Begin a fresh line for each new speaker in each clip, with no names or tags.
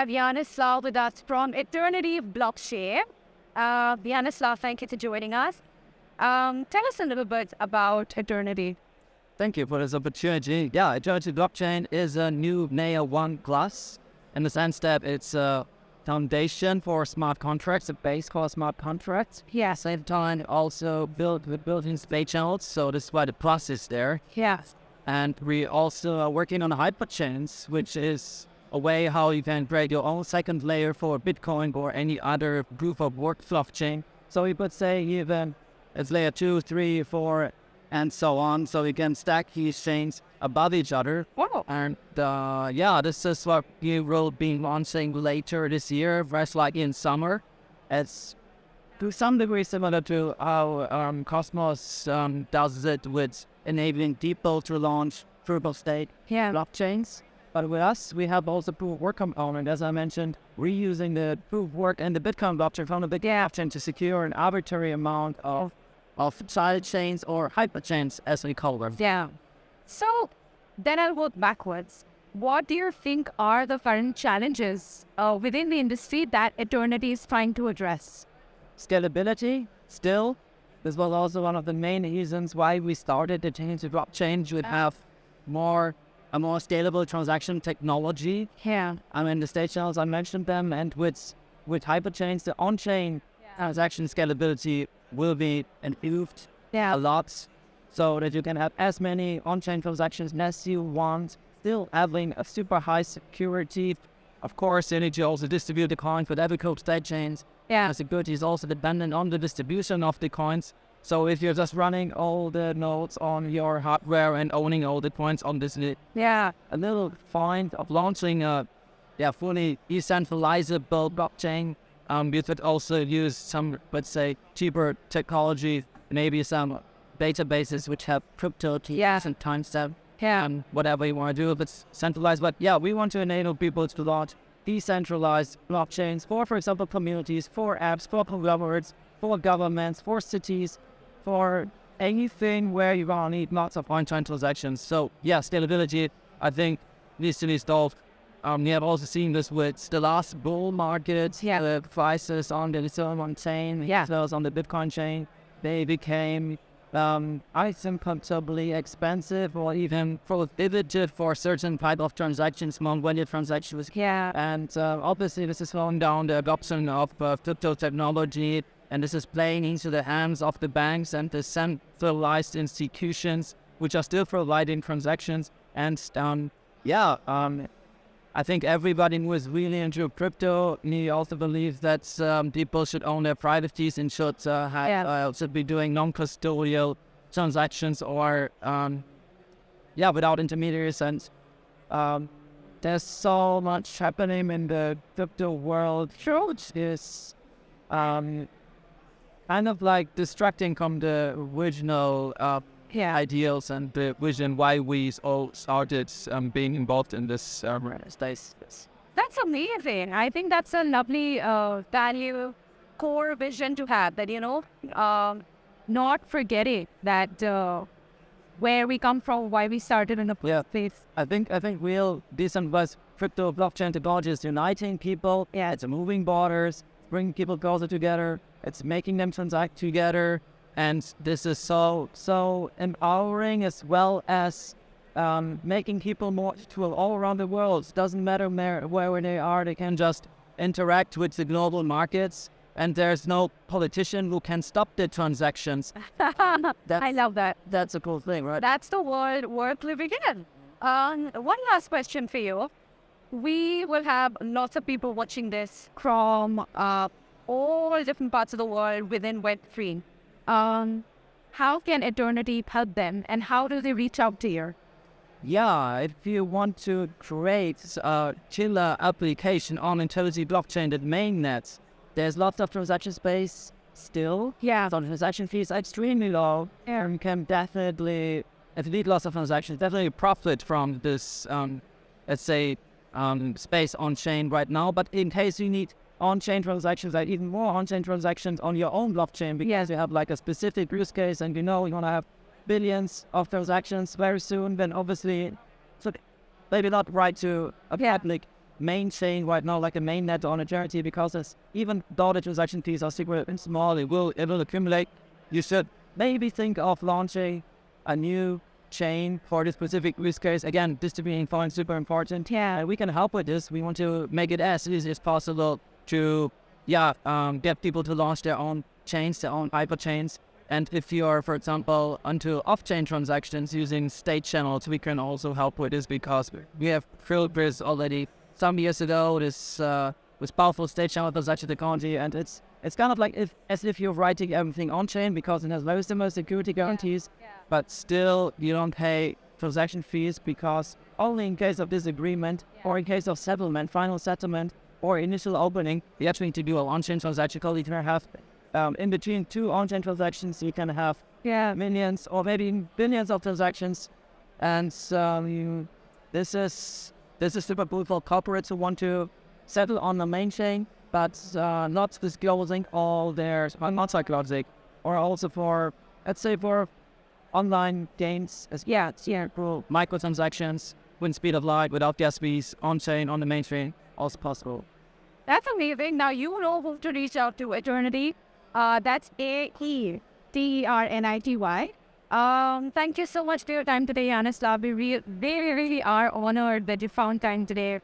have Yanislav with us from Eternity blockchain. Yanislav, thank you for joining us. Tell us a little bit about Eternity.
Thank you for this opportunity. Yeah, Aeternity blockchain is a new Layer 1 class in the sense that it's a foundation for smart contracts, a base for smart contracts.
Yeah.
At the same time, also building space channels, so this is why the plus is there.
Yeah.
And we also are working on hyperchains, which is a way how you can create your own second layer for Bitcoin or any other proof of work blockchain. So you could say even it's layer 2, 3, 4, and so on. So you can stack these chains above each other.
Wow.
And this is what we will be launching later this year, first like in summer. It's to some degree similar to how Cosmos does it with enabling people to launch proof of stake blockchains. But with us, we have also proof of work component, as I mentioned, reusing the proof of work and the Bitcoin blockchain from the Bitcoin blockchain to secure an arbitrary amount of side chains or hyperchains, as we call them.
Yeah. So then I'll work backwards. What do you think are the current challenges within the industry that Eternity is trying to address?
Scalability, still. This was also one of the main reasons why we started the Eternity blockchain to have a more scalable transaction technology.
Yeah.
I mean, the state channels, I mentioned them, and with hyperchains, the on-chain transaction scalability will be improved a lot, so that you can have as many on-chain transactions as you want, still having a super high security. Of course, you need to also distribute the coins with every code state chains.
Yeah.
The security is also dependent on the distribution of the coins. So if you're just running all the nodes on your hardware and owning all the coins on this, a little point of launching a fully decentralizable blockchain, we could also use some, let's say, cheaper technology, maybe some databases which have crypto keys and timestamp, whatever you want to do if it's centralized. But we want to enable people to launch decentralized blockchains for example, communities, for apps, for conglomerates, for governments, for cities, for anything where you gonna need lots of on-chain transactions. So scalability, I think, needs to be solved. We have also seen this with the last bull market, the prices on the Ethereum chain, those on the Bitcoin chain, they became uncomfortably expensive or even prohibitive for certain type of transactions, non-value transactions. And obviously this is slowing down the adoption of crypto technology, and this is playing into the hands of the banks and the centralized institutions, which are still providing transactions. And I think everybody who is really into crypto, he also believes that people should own their private keys and should be doing non-custodial transactions or without intermediaries. And there's so much happening in the crypto world, which is kind of like distracting from the original ideals and the vision why we all started being involved in this space.
That's amazing. I think that's a lovely value, core vision to have, that, not forgetting that where we come from, why we started in the first place.
I think real decentralized crypto blockchain technology is uniting people. It's moving borders, bringing people closer together. It's making them transact together. And this is so empowering, as well as making people more equal all around the world. It doesn't matter where they are, they can just interact with the global markets, and there's no politician who can stop the transactions.
I love that.
That's a cool thing, right?
That's the world worth living in. One last question for you. We will have lots of people watching this from all different parts of the world within Web3. How can Eternity help them, and how do they reach out to you?
If you want to create a killer application on Eternity blockchain that mainnets, there's lots of transaction space still. So the transaction fees are extremely low. And can definitely, if you need lots of transactions, definitely profit from this, space on chain right now. But in case you need on-chain transactions, like even more on-chain transactions on your own blockchain, because you have like a specific use case and you want to have billions of transactions very soon, then obviously maybe not right to a public main chain right now, like a main net on Eternity, because it's, even though the transaction fees are super small, it will accumulate. You should maybe think of launching a new chain for this specific use case. Again, distributing coins super important.
Yeah.
And we can help with this. We want to make it as easy as possible to get people to launch their own chains, their own hyper chains. And if you are, for example, onto off-chain transactions using state channels, we can also help with this, because we have filled this already some years ago. This with powerful state channel transaction technology, and it's kind of like as if you're writing everything on-chain, because it has very similar security guarantees, but still you don't pay transaction fees, because only in case of disagreement or in case of settlement, final settlement, or initial opening, you actually need to do a on-chain transaction. You can have in between two on-chain transactions, you can have millions or maybe billions of transactions, and this is super cool for corporates who want to settle on the main chain, but not disclosing all their multi-clouding, or also for, let's say, for online gains as cool microtransactions with speed of light, without gas fees, on-chain, on the main chain, also possible.
That's amazing. Now you know who to reach out to, Eternity. That's Aeternity. Thank you so much for your time today, Yanislav. We really are honored that you found time today.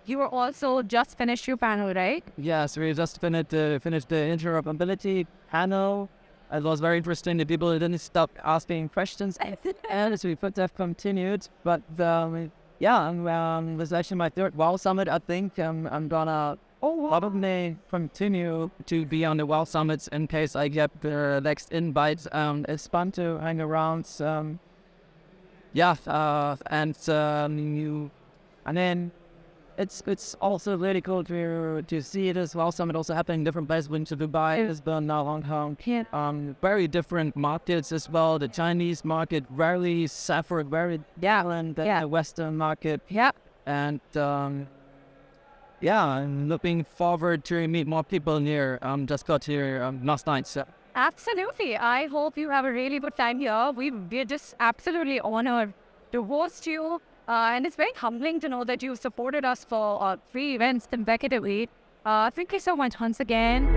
You were also just finished your panel, right?
Yes, we just finished the interoperability panel. It was very interesting. The people didn't stop asking questions, and so we could have continued. But this is actually my third WoW Summit. I think I'm gonna probably continue to be on the WoW Summits in case I get the next invite. It's fun to hang around. And then it's also really cool to see this WoW Summit also happening in different places. Went to Dubai, Lisbon, now Hong Kong. Very different markets as well. The Chinese market very suffered, very different than the Western market.
Yeah.
And I'm looking forward to meet more people here. Just got here last night. So.
Absolutely. I hope you have a really good time here. We're just absolutely honored to host you. And it's very humbling to know that you supported us for 3 events consecutively. Thank you so much once again.